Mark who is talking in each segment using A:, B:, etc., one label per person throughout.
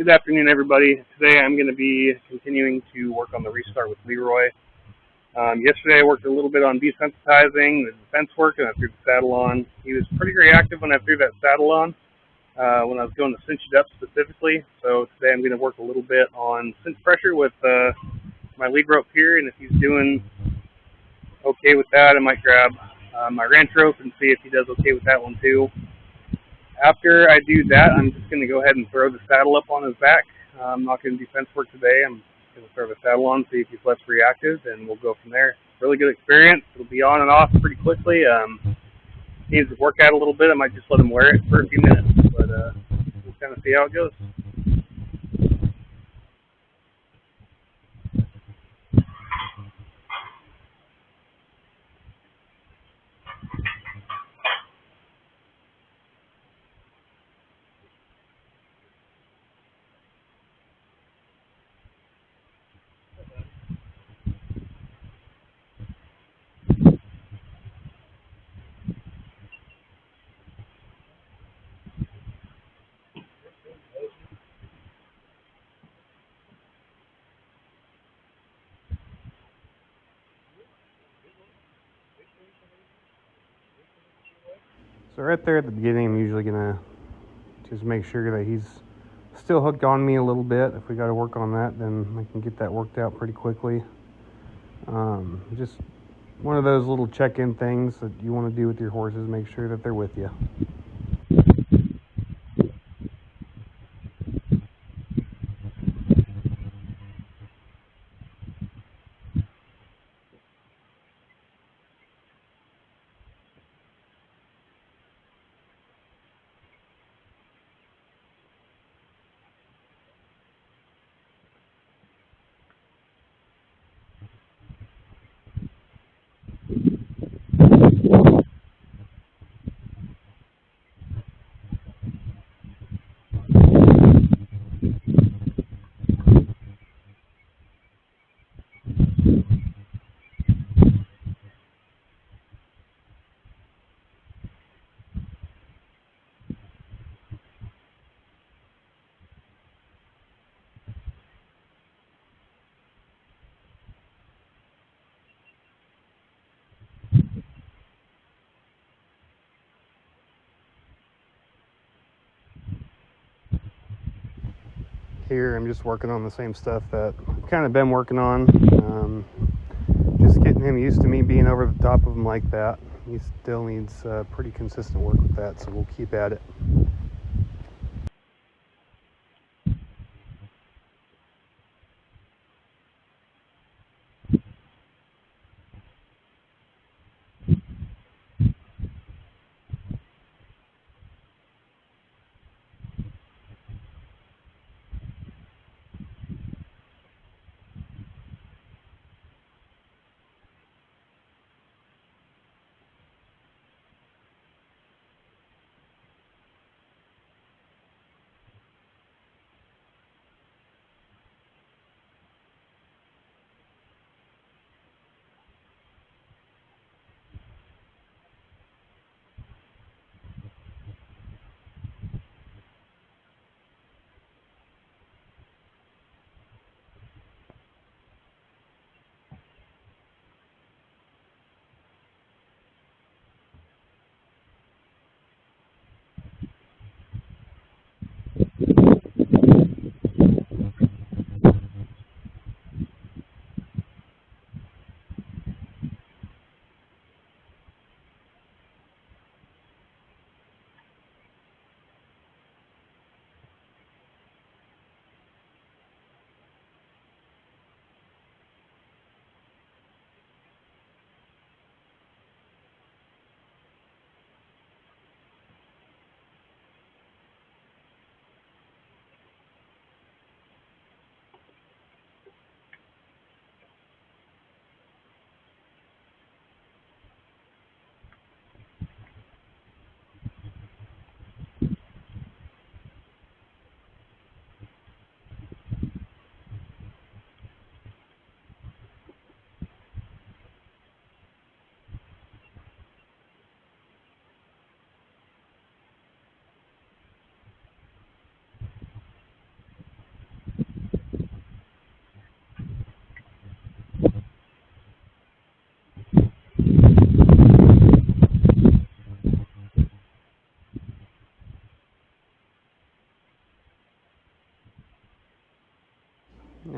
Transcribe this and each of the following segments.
A: Good afternoon, everybody. Today I'm going to be continuing to work on the restart with Leroy. Yesterday I worked a little bit on desensitizing the defense work, and I threw the saddle on. He was pretty reactive when I threw that saddle on, when I was going to cinch it up specifically. So today I'm going to work a little bit on cinch pressure with my lead rope here, and if he's doing okay with that, I might grab my wrench rope and see if he does okay with that one too. After I do that, I'm just going to go ahead and throw the saddle up on his back. I'm not going to do fence work today. I'm going to throw the saddle on, see if he's less reactive, and we'll go from there. Really good experience. It'll be on and off pretty quickly. Needs to work out a little bit. I might just let him wear it for a few minutes, but we'll kind of see how it goes.
B: So right there at the beginning, I'm usually going to just make sure that he's still hooked on me a little bit. If we got to work on that, then I can get that worked out pretty quickly. Just one of those little check-in things that you want to do with your horses, make sure that they're with you. Here I'm just working on the same stuff that I've kind of been working on. Just getting him used to me being over the top of him like that. He still needs pretty consistent work with that, so we'll keep at it.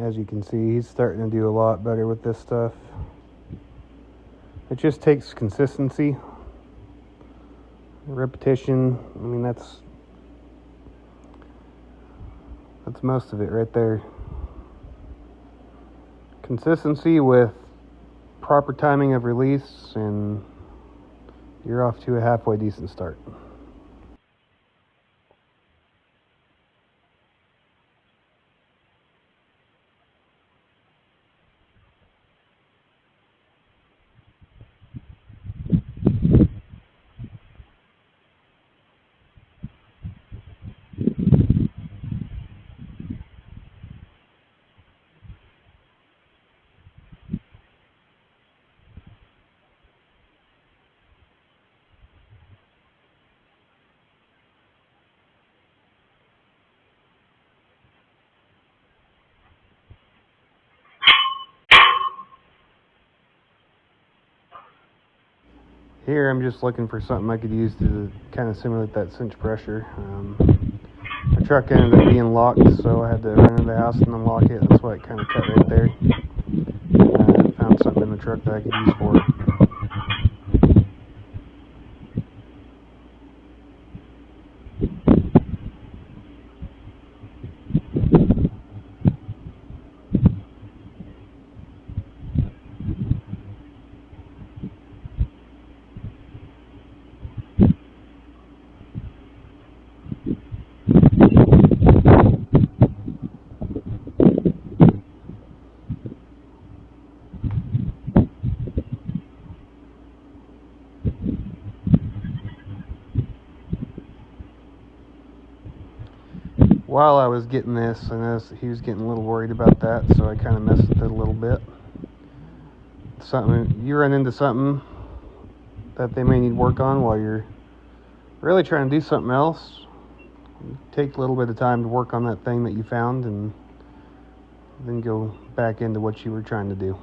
B: as you can see, he's starting to do a lot better with this stuff. It just takes consistency, repetition. I mean, that's most of it right there. Consistency with proper timing of release, and you're off to a halfway decent start. Here I'm just looking for something I could use to kind of simulate that cinch pressure. The truck ended up being locked, so I had to run into the house and unlock it. That's why it kind of cut right there. Found something in the truck that I could use for it. While I was getting this, I noticed that he was getting a little worried about that, so I kind of messed with it a little bit. You run into something that they may need work on while you're really trying to do something else. Take a little bit of time to work on that thing that you found, and then go back into what you were trying to do.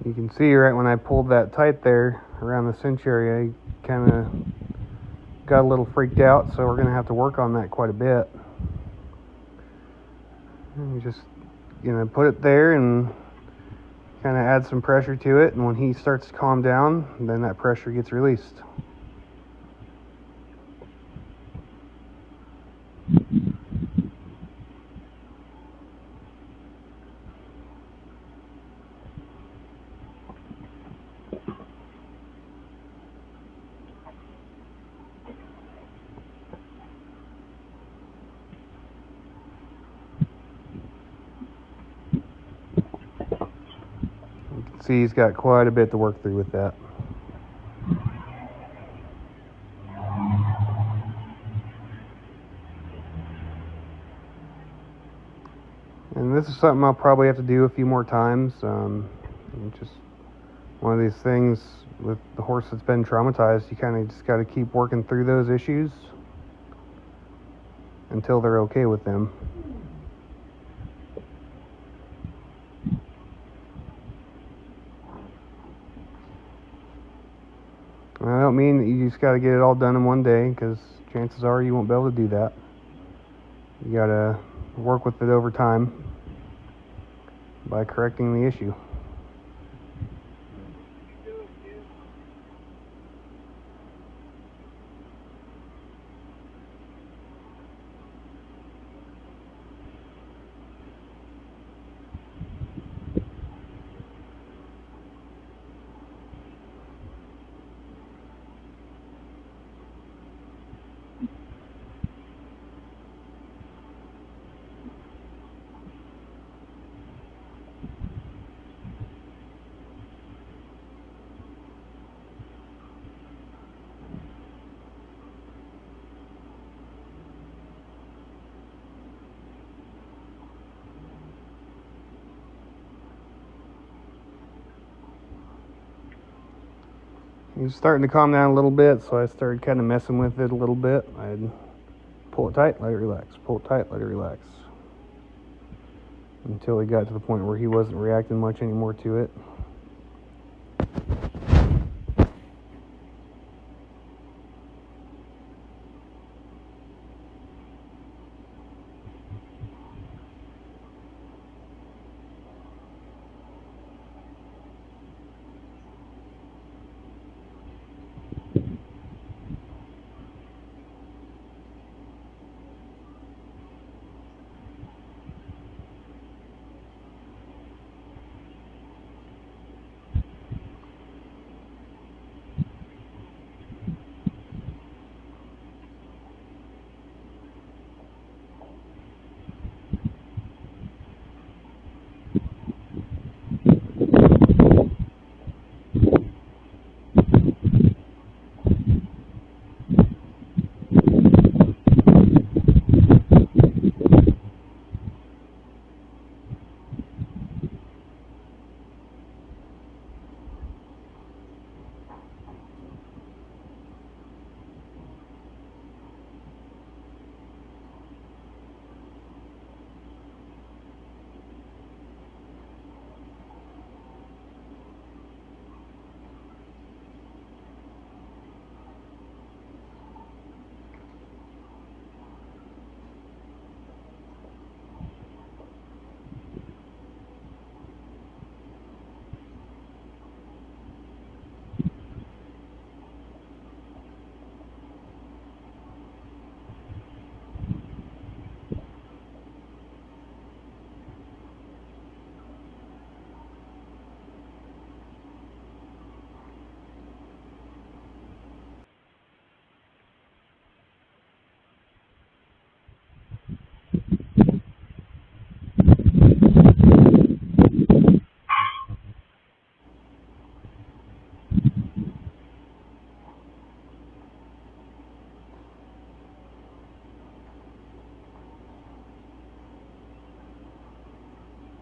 B: You can see right when I pulled that tight there around the cinch area, I kind of got a little freaked out, so we're going to have to work on that quite a bit. And just put it there and kind of add some pressure to it, and when he starts to calm down, then that pressure gets released. See, he's got quite a bit to work through with that. And this is something I'll probably have to do a few more times. Just one of these things with the horse that's been traumatized, you kind of just got to keep working through those issues until they're okay with them. I don't mean that you just got to get it all done in one day, because chances are you won't be able to do that. You got to work with it over time by correcting the issue. He was starting to calm down a little bit, so I started kind of messing with it a little bit. I'd pull it tight, let it relax, pull it tight, let it relax, until he got to the point where he wasn't reacting much anymore to it.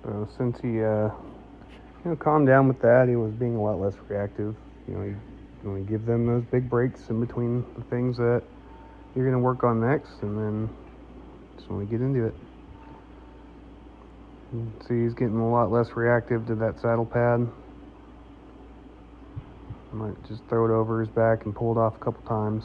B: So since he calmed down with that, he was being a lot less reactive. You give them those big breaks in between the things that you're going to work on next, and then just when we get into it. See, he's getting a lot less reactive to that saddle pad. I might just throw it over his back and pull it off a couple times.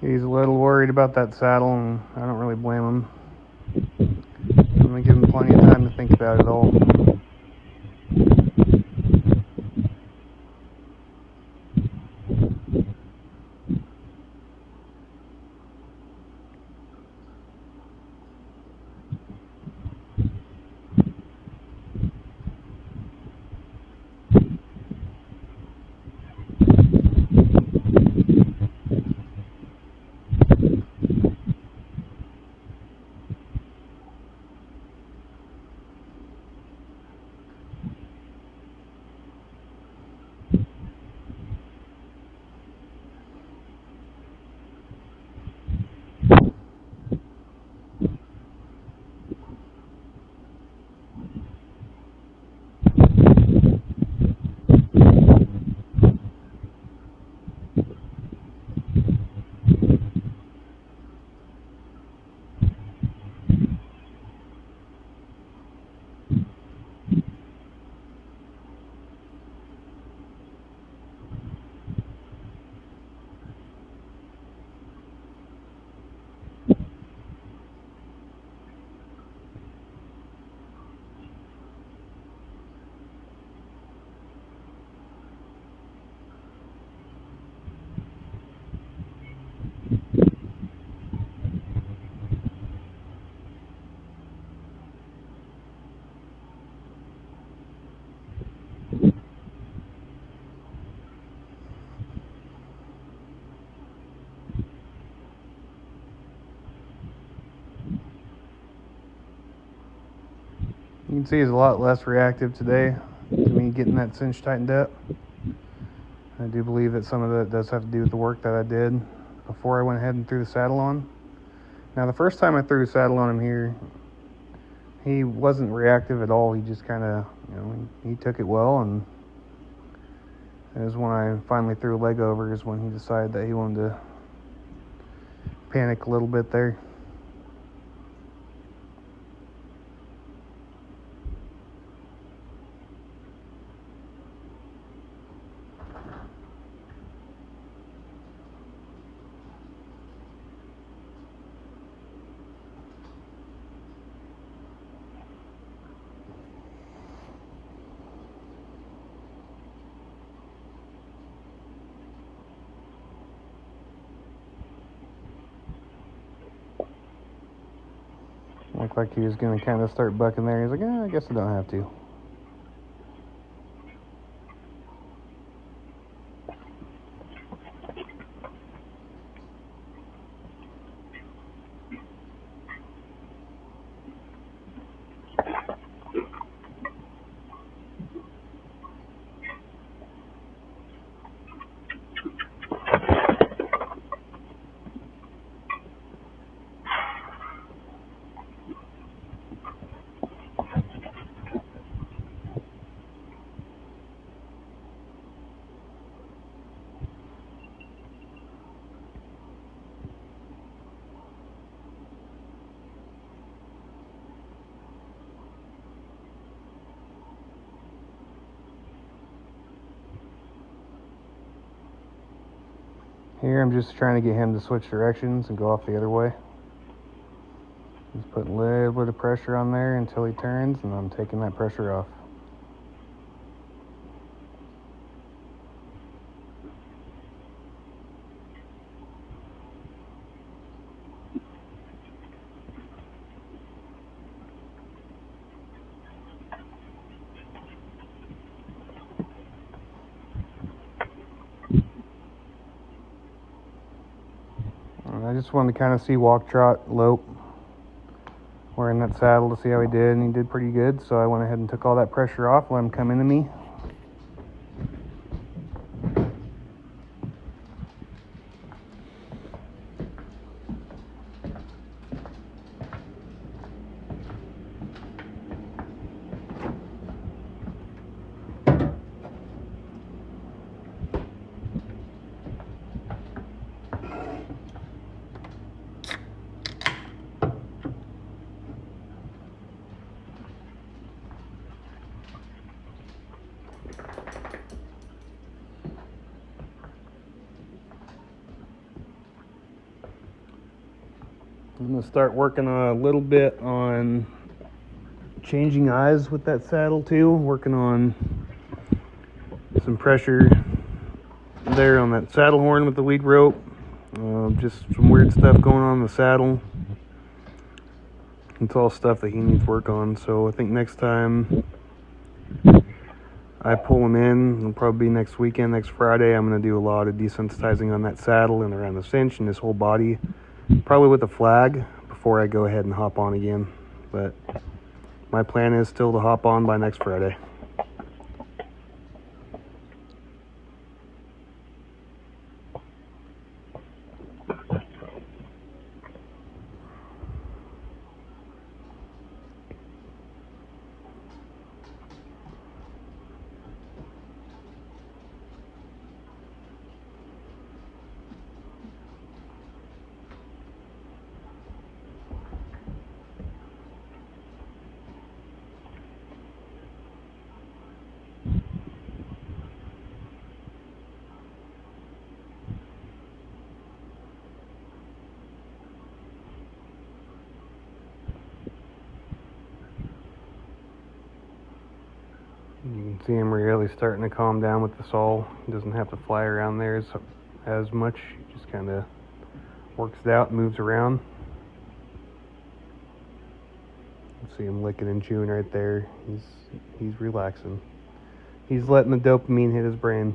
B: He's a little worried about that saddle, and I don't really blame him. I'm going to give him plenty of time to think about it all. can see he's a lot less reactive today to me getting that cinch tightened up. I do believe that some of that does have to do with the work that I did before I went ahead and threw the saddle on. Now, the first time I threw the saddle on him here, he wasn't reactive at all. He just kind of, he took it well, and it was when I finally threw a leg over is when he decided that he wanted to panic a little bit there. Looked like he was going to kind of start bucking there. He's like, I guess I don't have to. Here I'm just trying to get him to switch directions and go off the other way. Just putting a little bit of pressure on there until he turns, and I'm taking that pressure off. I just wanted to kind of see walk, trot, lope, wearing that saddle to see how he did, and he did pretty good, so I went ahead and took all that pressure off, let him come into me. I'm going to start working a little bit on changing eyes with that saddle too, working on some pressure there on that saddle horn with the lead rope. Just some weird stuff going on in the saddle. It's all stuff that he needs work on, so I think next time I pull him in, it'll probably be next weekend, next Friday. I'm going to do a lot of desensitizing on that saddle and around the cinch and his whole body, probably with a flag before I go ahead and hop on again. But my plan is still to hop on by next Friday. You can see him really starting to calm down with the saw. He doesn't have to fly around there as much. He just kind of works it out and moves around. You see him licking and chewing right there. He's relaxing. He's letting the dopamine hit his brain.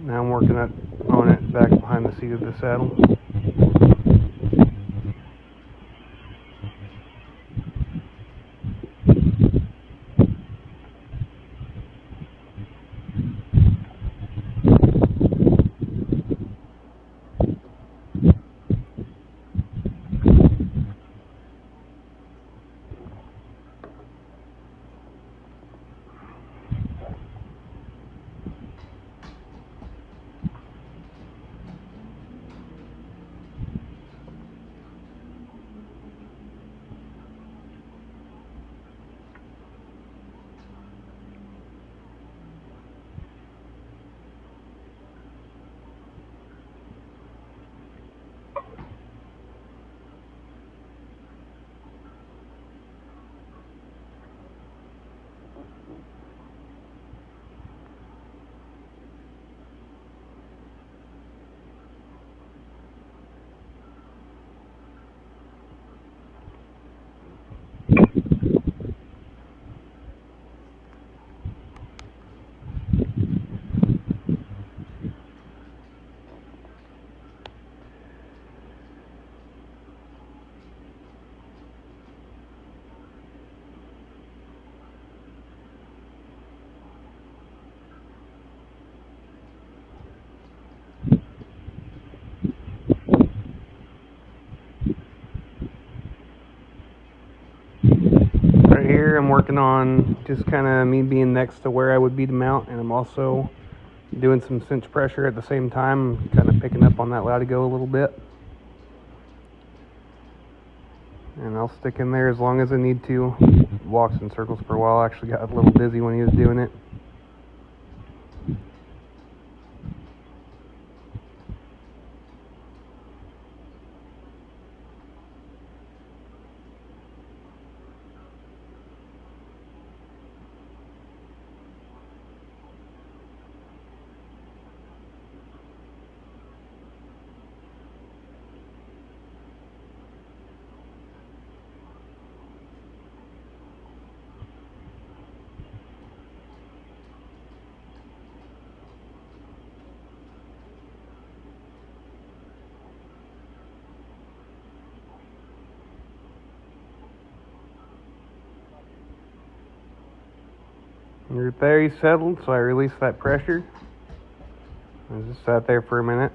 B: Now I'm working on it back behind the seat of the saddle. Right here I'm working on just kind of me being next to where I would be to mount, and I'm also doing some cinch pressure at the same time, kind of picking up on that latigo a little bit. And I'll stick in there as long as I need to. Walks in circles for a while. Actually got a little dizzy when he was doing it. And right there he's settled, so I released that pressure. I just sat there for a minute.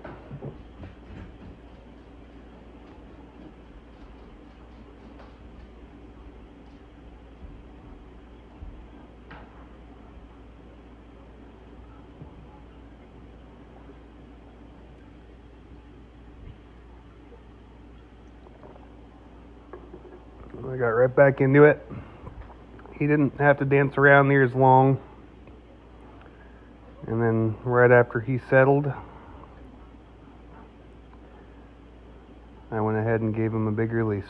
B: I got right back into it. He didn't have to dance around near as long. And then right after he settled, I went ahead and gave him a big release.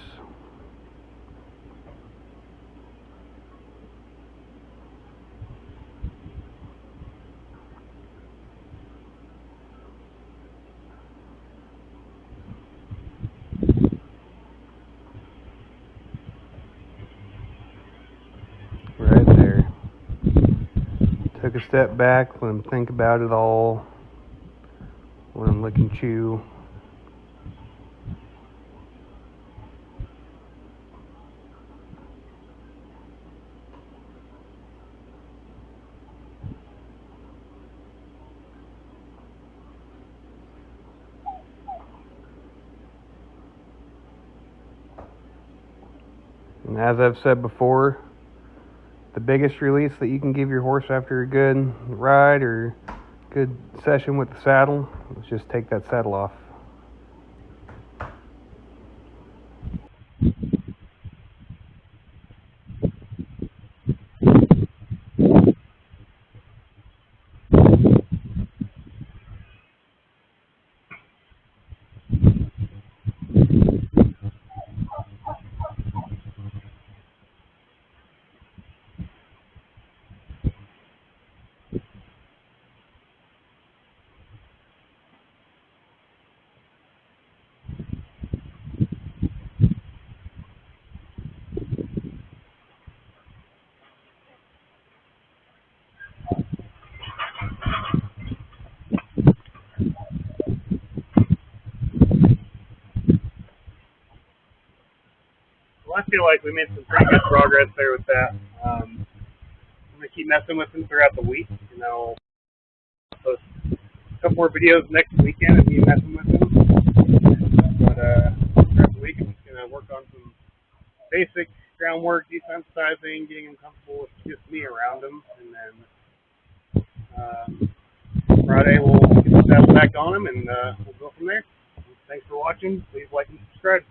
B: Right there. Took a step back, let him think about it all. Let him lick and chew. And as I've said before, the biggest release that you can give your horse after a good ride or good session with the saddle is just take that saddle off.
A: feel like we made some pretty good progress there with that. I'm gonna keep messing with him throughout the week. You know, post a couple more videos next weekend and keep messing with him. But throughout the week, I'm just gonna work on some basic groundwork, desensitizing, getting him comfortable with just me around him, and then Friday we'll get the saddle back on him, and we'll go from there. Thanks for watching. Please like and subscribe.